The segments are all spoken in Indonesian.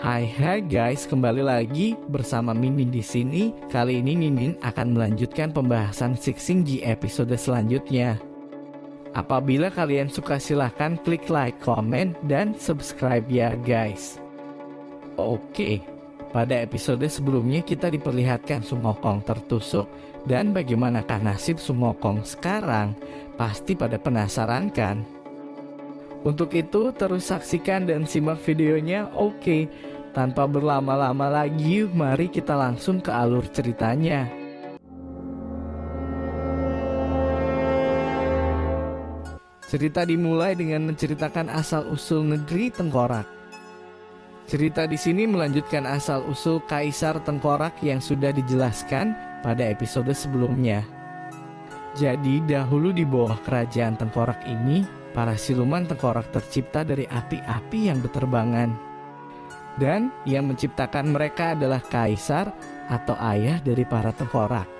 Hai guys, kembali lagi bersama Mimin di sini. Kali ini Mimin akan melanjutkan pembahasan Sixing di episode selanjutnya. Apabila kalian suka silahkan klik like, comment, dan subscribe ya guys. Oke, pada episode sebelumnya kita diperlihatkan Sun Wukong tertusuk. Dan bagaimanakah nasib Sun Wukong sekarang? Pasti pada penasaran kan? Untuk itu terus saksikan dan simak videonya. Oke, tanpa berlama-lama lagi, mari kita langsung ke alur ceritanya. Cerita dimulai dengan menceritakan asal-usul negeri Tengkorak. Cerita di sini melanjutkan asal-usul Kaisar Tengkorak yang sudah dijelaskan pada episode sebelumnya. Jadi dahulu di bawah kerajaan Tengkorak ini, para siluman tengkorak tercipta dari api-api yang berterbangan. Dan yang menciptakan mereka adalah kaisar atau ayah dari para tengkorak.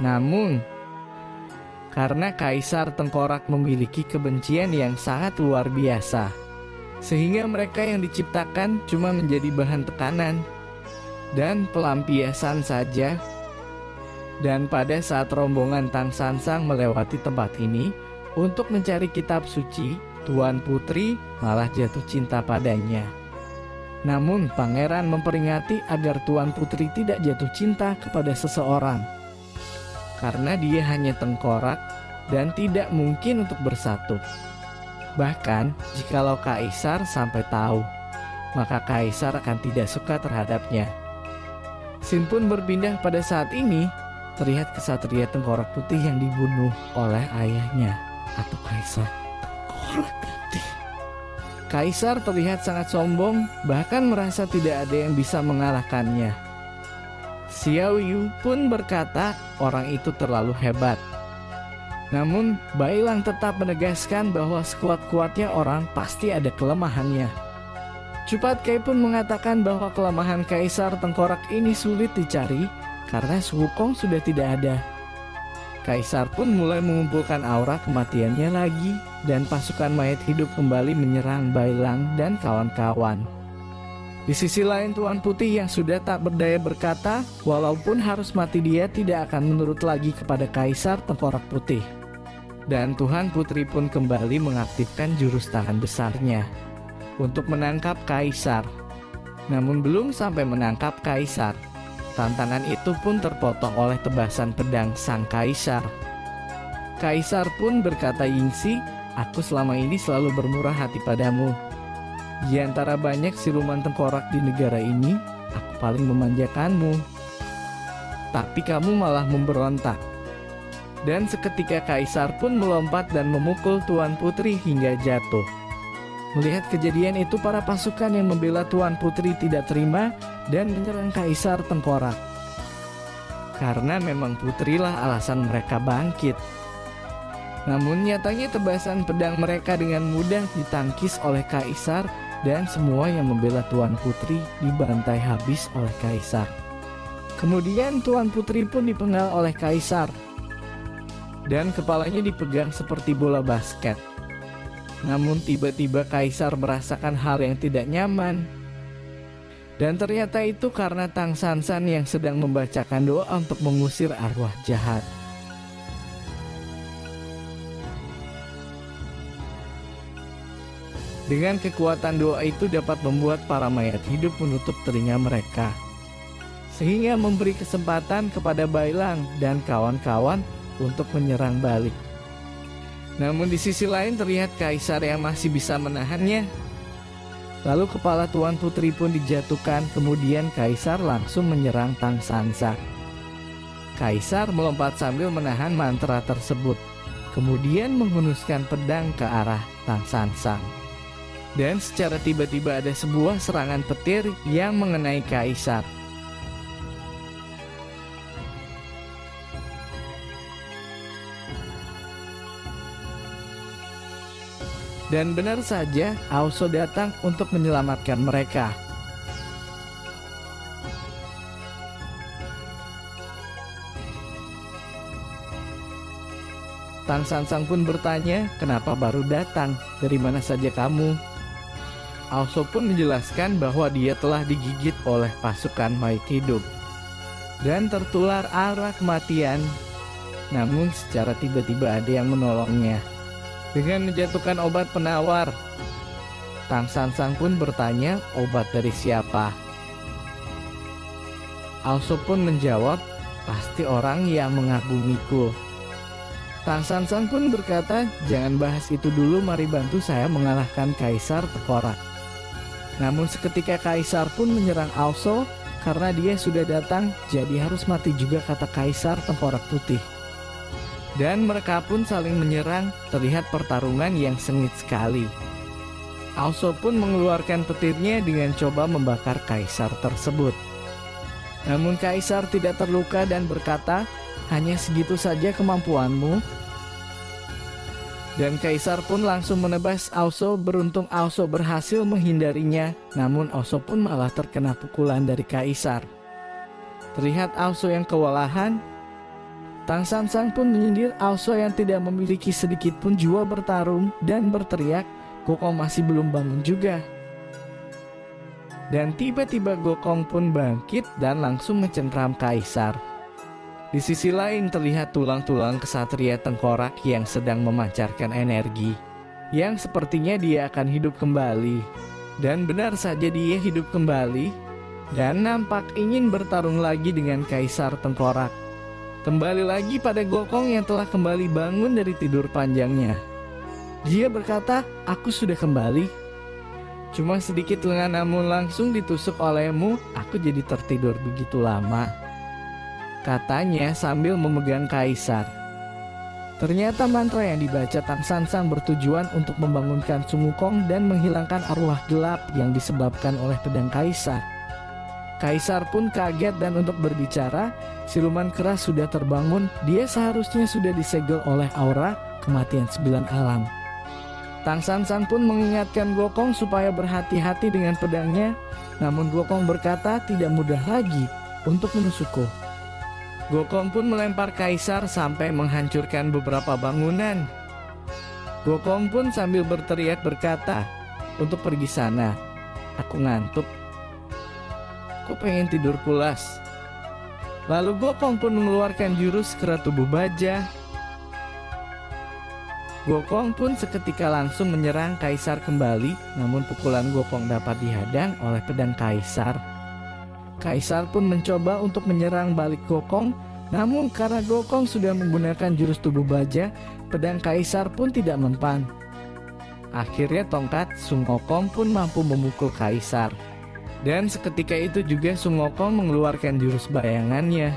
Namun, karena kaisar tengkorak memiliki kebencian yang sangat luar biasa, sehingga mereka yang diciptakan cuma menjadi bahan tekanan dan pelampiasan saja. Dan pada saat rombongan Tang Sansang melewati tempat ini untuk mencari kitab suci, Tuan Putri malah jatuh cinta padanya. Namun pangeran memperingati agar Tuan Putri tidak jatuh cinta kepada seseorang, karena dia hanya tengkorak dan tidak mungkin untuk bersatu. Bahkan jikalau kaisar sampai tahu, maka kaisar akan tidak suka terhadapnya. Scene pun berpindah pada saat ini. Terlihat kesatria tengkorak putih yang dibunuh oleh ayahnya atau kaisar tengkorak putih. Kaisar terlihat sangat sombong, bahkan merasa tidak ada yang bisa mengalahkannya. Xiao Yu pun berkata orang itu terlalu hebat. Namun Bai Lang tetap menegaskan bahwa sekuat-kuatnya orang pasti ada kelemahannya. Cupat Kai pun mengatakan bahwa kelemahan Kaisar Tengkorak ini sulit dicari karena Sun Wukong sudah tidak ada. Kaisar pun mulai mengumpulkan aura kematiannya lagi, dan pasukan mayat hidup kembali menyerang Bai Lang dan kawan-kawan. Di sisi lain Tuan Putih yang sudah tak berdaya berkata, walaupun harus mati dia tidak akan menurut lagi kepada Kaisar Tengkorak Putih. Dan Tuan Putri pun kembali mengaktifkan jurus tangan besarnya untuk menangkap Kaisar. Namun belum sampai menangkap Kaisar, tantangan itu pun terpotong oleh tebasan pedang sang kaisar. Kaisar pun berkata, Yingxi, aku selama ini selalu bermurah hati padamu. Di antara banyak siluman tengkorak di negara ini, aku paling memanjakanmu. Tapi kamu malah memberontak. Dan seketika kaisar pun melompat dan memukul Tuan Putri hingga jatuh. Melihat kejadian itu, para pasukan yang membela Tuan Putri tidak terima dan menyerang Kaisar Tengkorak. Karena memang putrilah alasan mereka bangkit. Namun nyatanya tebasan pedang mereka dengan mudah ditangkis oleh Kaisar, dan semua yang membela Tuan Putri dibantai habis oleh Kaisar. Kemudian Tuan Putri pun dipenggal oleh Kaisar, dan kepalanya dipegang seperti bola basket. Namun tiba-tiba Kaisar merasakan hal yang tidak nyaman. Dan ternyata itu karena Tang Sansan yang sedang membacakan doa untuk mengusir arwah jahat. Dengan kekuatan doa itu dapat membuat para mayat hidup menutup telinga mereka, sehingga memberi kesempatan kepada Bai Lang dan kawan-kawan untuk menyerang balik. Namun di sisi lain terlihat Kaisar yang masih bisa menahannya. Lalu kepala Tuan Putri pun dijatuhkan, kemudian Kaisar langsung menyerang Tang Sansang. Kaisar melompat sambil menahan mantra tersebut, kemudian menghunuskan pedang ke arah Tang Sansang. Dan secara tiba-tiba ada sebuah serangan petir yang mengenai Kaisar. Dan benar saja, Aoso datang untuk menyelamatkan mereka. Tang Sansang pun bertanya, kenapa baru datang? Dari mana saja kamu? Also pun menjelaskan bahwa dia telah digigit oleh pasukan makhluk hidup dan tertular aura kematian. Namun secara tiba-tiba ada yang menolongnya dengan menjatuhkan obat penawar. Tang Sansang pun bertanya obat dari siapa. Also pun menjawab, pasti orang yang mengagumiku. Tang Sansang pun berkata, jangan bahas itu dulu, mari bantu saya mengalahkan Kaisar Tengkorak. Namun seketika Kaisar pun menyerang Also, karena dia sudah datang, jadi harus mati juga, kata Kaisar Tengkorak Putih. Dan mereka pun saling menyerang, terlihat pertarungan yang sengit sekali. Also pun mengeluarkan petirnya dengan coba membakar Kaisar tersebut. Namun Kaisar tidak terluka dan berkata, hanya segitu saja kemampuanmu. Dan Kaisar pun langsung menebas Also. Beruntung Also berhasil menghindarinya, namun Also pun malah terkena pukulan dari Kaisar. Terlihat Also yang kewalahan. Tang Sansang pun menyindir Also yang tidak memiliki sedikit pun jiwa bertarung dan berteriak, Gokong masih belum bangun juga. Dan tiba-tiba Gokong pun bangkit dan langsung mencengkram Kaisar. Di sisi lain terlihat tulang-tulang kesatria tengkorak yang sedang memancarkan energi, yang sepertinya dia akan hidup kembali. Dan benar saja dia hidup kembali, dan nampak ingin bertarung lagi dengan Kaisar Tengkorak. Kembali lagi pada Gokong yang telah kembali bangun dari tidur panjangnya. Dia berkata, aku sudah kembali. Cuma sedikit lengah namun langsung ditusuk olehmu, aku jadi tertidur begitu lama, katanya sambil memegang Kaisar. Ternyata mantra yang dibaca Tang Sansang bertujuan untuk membangunkan Sun Wukong dan menghilangkan arwah gelap yang disebabkan oleh pedang Kaisar. Kaisar pun kaget dan untuk berbicara, siluman keras sudah terbangun. Dia seharusnya sudah disegel oleh aura kematian 9 alam. Tang Sansang pun mengingatkan Gokong supaya berhati-hati dengan pedangnya, namun Gokong berkata tidak mudah lagi untuk menusukku. Gokong pun melempar Kaisar sampai menghancurkan beberapa bangunan. Gokong pun sambil berteriak berkata, untuk pergi sana, aku ngantuk. Aku pengen tidur pulas. Lalu Gokong pun mengeluarkan jurus kera tubuh baja. Gokong pun seketika langsung menyerang Kaisar kembali, namun pukulan Gokong dapat dihadang oleh pedang Kaisar. Kaisar pun mencoba untuk menyerang balik Gokong, namun karena Gokong sudah menggunakan jurus tubuh baja, pedang Kaisar pun tidak mempan. Akhirnya tongkat Sun Wukong pun mampu memukul Kaisar. Dan seketika itu juga Sun Wukong mengeluarkan jurus bayangannya,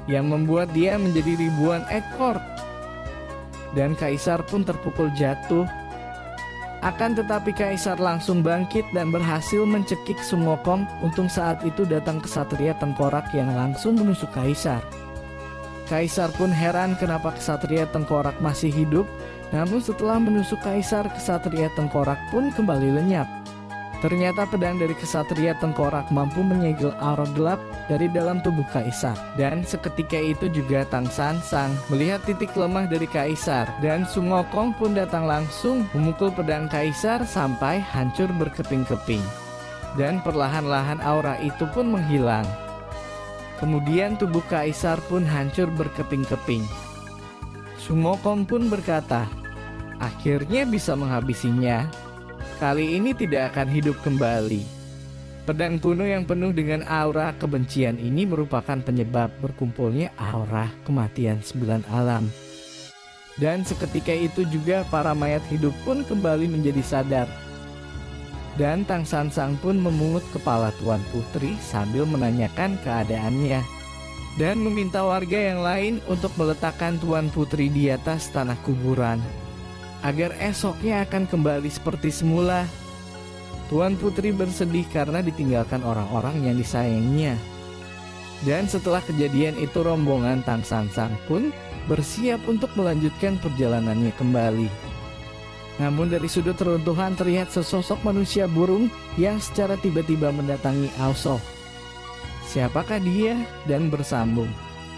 yang membuat dia menjadi ribuan ekor. Dan Kaisar pun terpukul jatuh. Akan tetapi Kaisar langsung bangkit dan berhasil mencekik Sun Wukong. Untung saat itu datang kesatria Tengkorak yang langsung menusuk Kaisar. Kaisar pun heran kenapa kesatria Tengkorak masih hidup. Namun setelah menusuk Kaisar, kesatria Tengkorak pun kembali lenyap. Ternyata pedang dari kesatria Tengkorak mampu menyegel aura gelap dari dalam tubuh Kaisar. Dan seketika itu juga Tang Sansang melihat titik lemah dari Kaisar, dan Sun Wukong pun datang langsung memukul pedang Kaisar sampai hancur berkeping-keping. Dan perlahan-lahan aura itu pun menghilang. Kemudian tubuh Kaisar pun hancur berkeping-keping. Sun Wukong pun berkata, akhirnya bisa menghabisinya. Kali ini tidak akan hidup kembali. Pedang kuno yang penuh dengan aura kebencian ini merupakan penyebab berkumpulnya aura kematian 9 alam. Dan seketika itu juga para mayat hidup pun kembali menjadi sadar. Dan Tang Sansang pun memungut kepala Tuan Putri sambil menanyakan keadaannya, dan meminta warga yang lain untuk meletakkan Tuan Putri di atas tanah kuburan, agar esoknya akan kembali seperti semula. Tuan Putri bersedih karena ditinggalkan orang-orang yang disayanginya. Dan setelah kejadian itu rombongan Tang Sansang pun bersiap untuk melanjutkan perjalanannya kembali. Namun dari sudut reruntuhan terlihat sesosok manusia burung yang secara tiba-tiba mendatangi Also. Siapakah dia? Dan bersambung,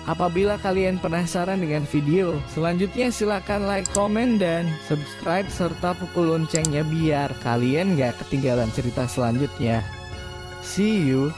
Apabila kalian penasaran dengan video selanjutnya, silakan like, komen, dan subscribe serta pukul loncengnya biar kalian gak ketinggalan cerita selanjutnya. See you.